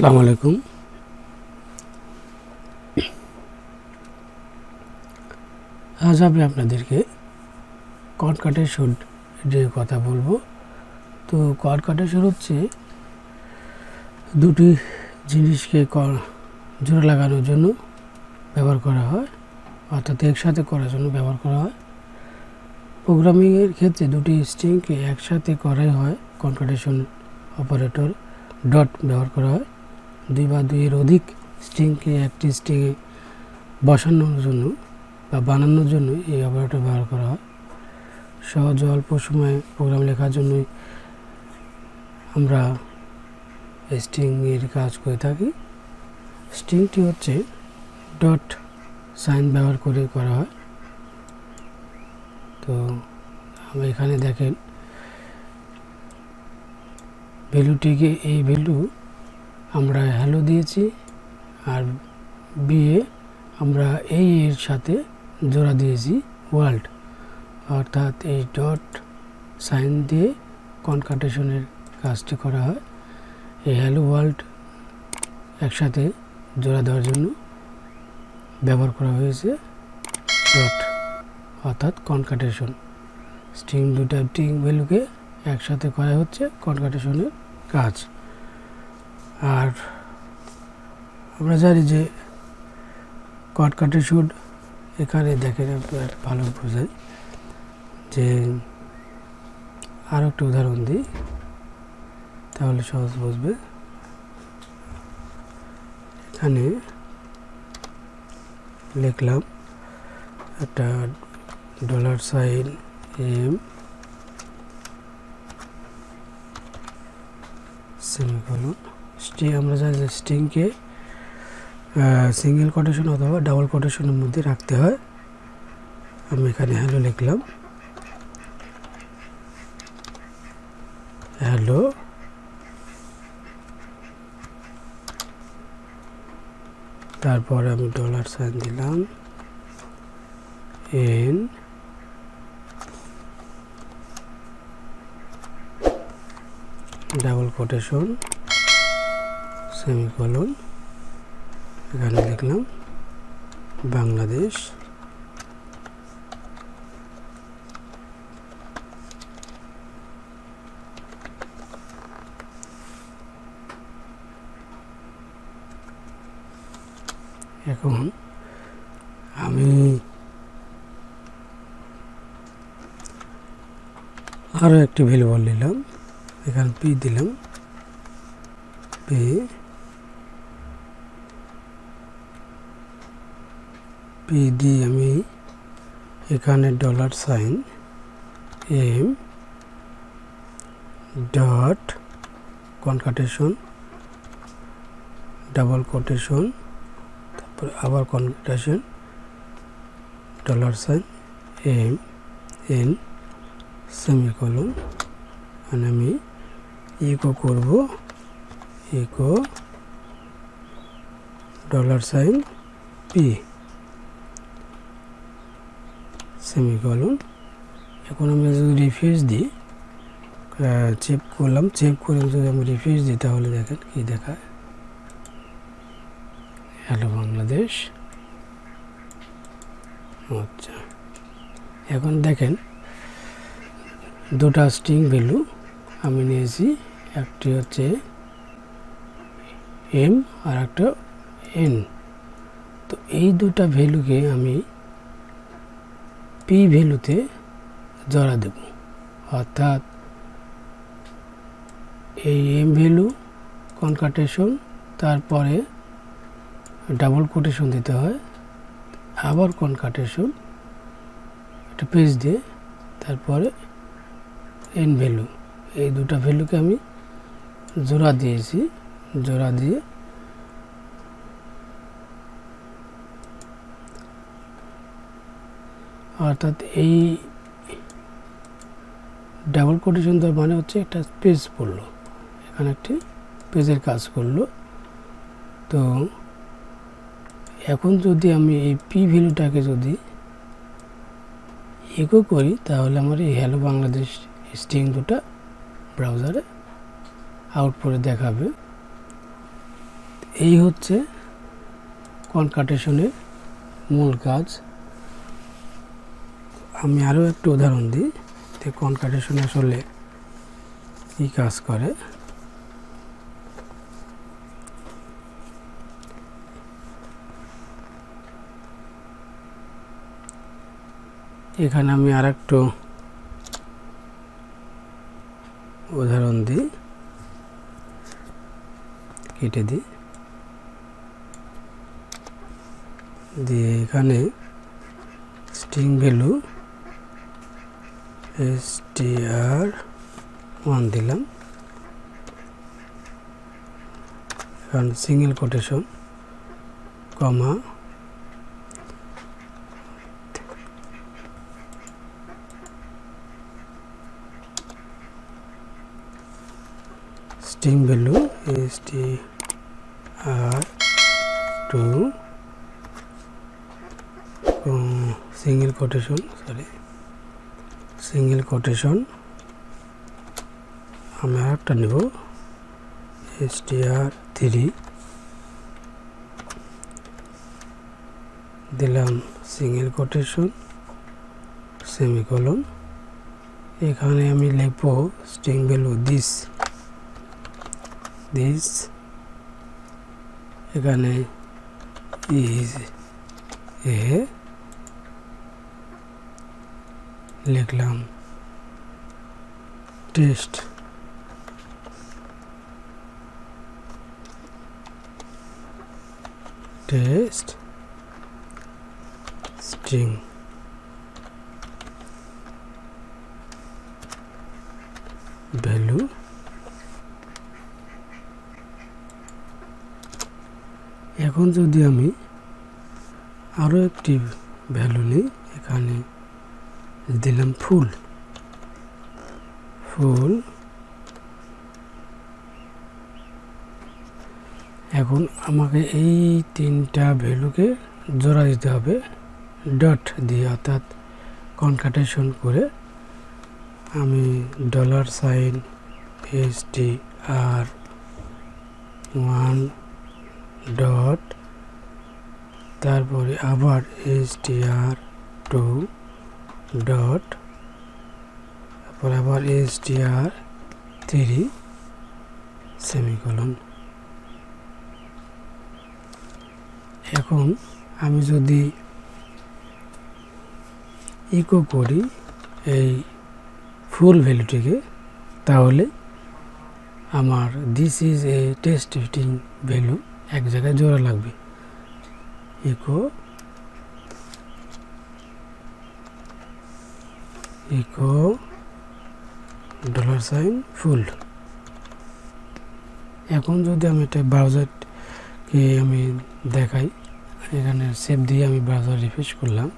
আসসালামু আলাইকুম। আজ আমি আপনাদেরকে কনকাটেশন নিয়ে কথা বলবো। তো কনকাটেশন হচ্ছে দুটি জিনিসকে জোড়া লাগানোর জন্য ব্যবহার করা হয়, অর্থাৎ একসাথে করার জন্য ব্যবহার করা হয়। প্রোগ্রামিংয়ের ক্ষেত্রে দুটি স্ট্রিংকে একসাথে করাই হয় কনকাটেশন অপারেটর। ডট ব্যবহার করা হয়। দুই বা দুইয়ের অধিক স্ট্রিংকে একটি স্ট্রিংয়ে বসানোর জন্য বা বানানোর জন্য এই অপারেটর ব্যবহার করা হয়। সহজ অল্প সময়ে প্রোগ্রাম লেখার জন্যই আমরা স্ট্রিংয়ের কাজ করে থাকি। স্ট্রিংটি হচ্ছে ডট সাইন ব্যবহার করে করা হয়। তো আমরা এখানে দেখেন ভ্যালুটিকে, এই ভ্যালু আমরা হ্যালো দিয়েছি, আর বিয়ে আমরা এই এর সাথে জোড়া দিয়েছি ওয়ার্ল্ড, অর্থাৎ এই ডট সাইন দিয়ে কনকাটেশনের কাজটি করা হয়। এই হ্যালো ওয়ার্ল্ড একসাথে জোড়া দেওয়ার জন্য ব্যবহার করা হয়েছে ডট, অর্থাৎ কনকাটেশন। দুটা স্ট্রিং ভ্যালুকে একসাথে করা হচ্ছে কনকাটেশনের কাজ। আর আমরা জানি যে কনকাটেশন এখানে দেখেন ভালো বোঝায়, যে আরও একটা উদাহরণ দিই তাহলে সহজ বুঝবে। এখানে লিখলাম একটা $সাইন এম সেমিকোলন। আমরা জানি যে স্ট্রিংকে সিঙ্গেল কোটেশন অথবা ডাবল কোটেশনের মধ্যে রাখতে হয়। আমি এখানে হ্যালো লিখলাম, হ্যালো, তারপর আমি $সাইন দিলাম, এন, ডাবল কোটেশন, সেমিকোলন, এখানে লিখলাম বাংলাদেশ। এখন আমি আরও একটি ভ্যালু নিলাম, এখানে পি দিলাম, পি দিয়ে আমি এখানে $সাইন M dot concatenation, double quotation, তারপর আবার কনকাটেশন, $সাইন এম এন সেমিকোলন, মানে আমি ইকো করব, ইকো $সাইন পি সেমিকোলন। এখন আমি যদি রিফ্রেশ দিই, চেক করলাম, চেক করে যদি আমি রিফ্রেশ দিই তাহলে দেখেন কি দেখায়, হ্যালো বাংলাদেশ। আচ্ছা, এখন দেখেন দুটা স্ট্রিং ভ্যালু আমি নিয়েছি, একটি হচ্ছে এম আর একটা এন। তো এই দুটা ভ্যালুকে আমি পি ভ্যালুতে জোড়া দেব, অর্থাৎ এই এম ভ্যালু কনকাটেশন, তারপরে ডাবল কোটেশন দিতে হয়, আবার কনকাটেশন একটা পেজ দিয়ে, তারপরে এন ভ্যালু, এই দুটা ভ্যালুকে আমি জোড়া দিয়েছি। জোড়া দিয়ে অর্থাৎ এই ডাবল কোটেশন দেওয়ার মানে হচ্ছে একটা পেজ পড়লো, এখানে একটি পেজের কাজ করলো। তো এখন যদি আমি এই পি ভ্যালুটাকে যদি ইকো করি তাহলে আমার এই হ্যালো বাংলাদেশ স্ট্রিং দুটা ব্রাউজারে আউটপুটে দেখাবে। এই হচ্ছে কনকাটেশনের মূল কাজ। আমি আরও একটা উদাহরণ দিই যে কনকাটেশন আসলে কী কাজ করে। এখানে আমি আর একটু উদাহরণ দিই, কেটে দিই, দিয়ে এখানে স্ট্রিং ভ্যালু str1 দিলাম, এখন single quotation comma string value str2 single quotation আমি আর একটা নেব str3 দিলাম সিঙ্গেল কোটেশন সেমিকোলন। এখানে আমি লিখব স্ট্রিং ভ্যালু দিস, এখানে ইজ এ লিখলাম টেস্ট স্ট্রিং ভ্যালু। এখন যদি আমি আরও একটি ভ্যালু নিই, এখানে দিলাম ফুল। এখন আমাকে এই তিনটা ভ্যালুকে জোড়া দিতে হবে ডট দিয়ে, অর্থাৎ কনকাটেশন করে। আমি $str1 ডট, তারপরে আবার str2 ডট, তারপর আবার str3 সেমিকোলন। এখন আমি যদি ইকো করি এই ফুল ভ্যালুটিকে, তাহলে আমার this is A test value এক জায়গায় জোড়া লাগবে। ইকো $ফুল। এখন যদি আমি এটা ব্রাউজারকে আমি দেখাই, এখানে সেভ দিয়ে আমি ব্রাউজার রিফ্রেশ করলাম,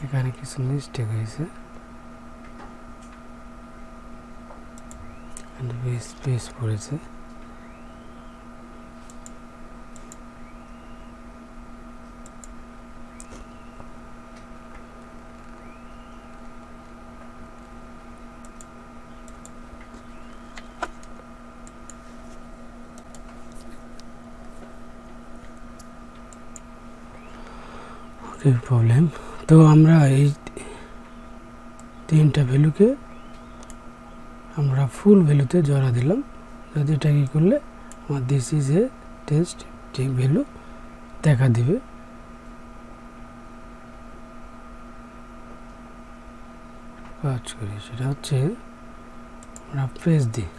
এখানে কিছু মিস্টেক হয়েছে, স্পেস পড়েছে। প্রবলেম। তো আমরা এই তিনটা ভ্যালুকে আমরা ফুল ভ্যালুতে জোড়া দিলাম। যদি এটা কি করলে আমার this is A test value দেখা দিবে। কাজ করি সেটা হচ্ছে আমরা পেজ দিই,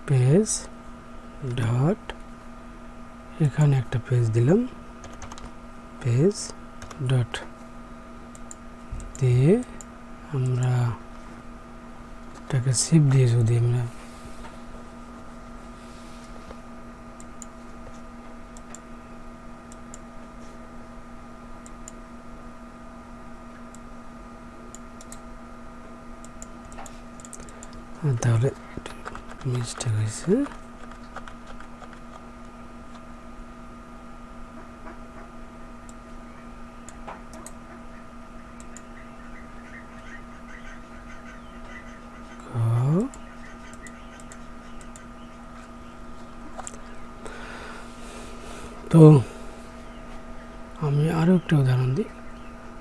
পেজ ডট, এখানে একটা পেজ দিলাম, পেজ ডট দিয়ে আমরা এটাকে সেভ দিয়ে যদি আমরা তাহলে মিস্টেক হয়েছে। তো আমি আরও একটা উদাহরণ দিই।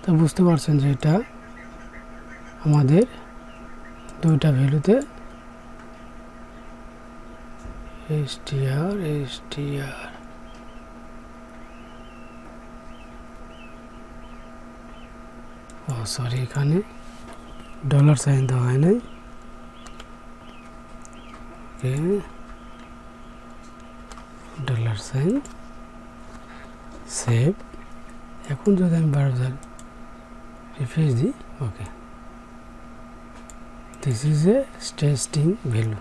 তো বুঝতে পারছেন যে এটা আমাদের দুইটা ভ্যালুতে str সরি, এখানে ডলার সাইন দেওয়া হয় নাই। Okay, dollar sign, save. এখন যদি আমি ব্রাউজার রিফ্রেশ দিই, okay, this is a testing value.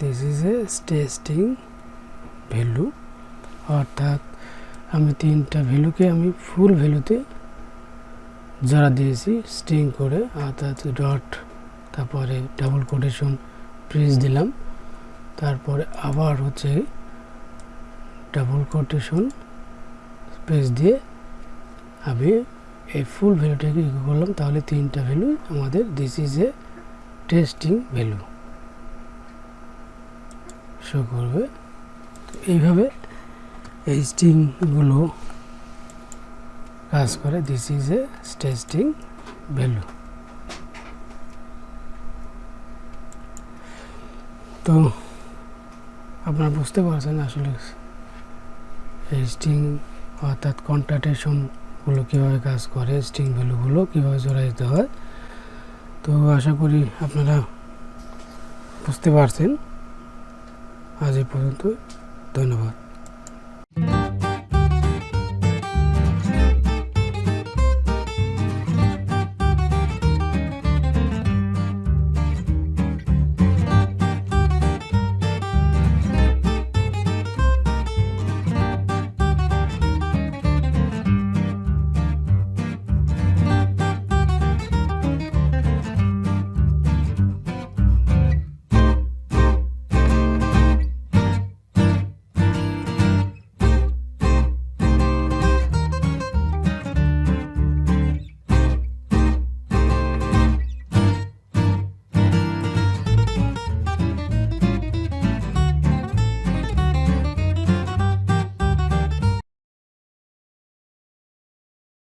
This is a testing value, অর্থাৎ আমি তিনটা ভ্যালুকে আমি ফুল ভ্যালুতে জোড়া দিয়েছি স্ট্রিং করে, অর্থাৎ ডট, তারপরে ডাবল কোটেশন প্রেস দিলাম, তারপরে আবার হচ্ছে ডাবল কোটেশন প্রেস দিয়ে আমি এই ফুল ভ্যালুটাকে ইকো করলাম। তাহলে তিনটা ভ্যালু আমাদের this is a testing value show করবে। তো এইভাবে এই স্ট্রিংগুলো কাজ করে। This is a testing value. তো আপনারা বুঝতে পারছেন আসলে এই স্ট্রিং অর্থাৎ কনক্যাটেনেশনগুলো কীভাবে কাজ করে, স্ট্রিং ভ্যালুগুলো কীভাবে জোড়া দিতে হয়। তো আশা করি আপনারা বুঝতে পারছেন। আজ এই পর্যন্ত, ধন্যবাদ।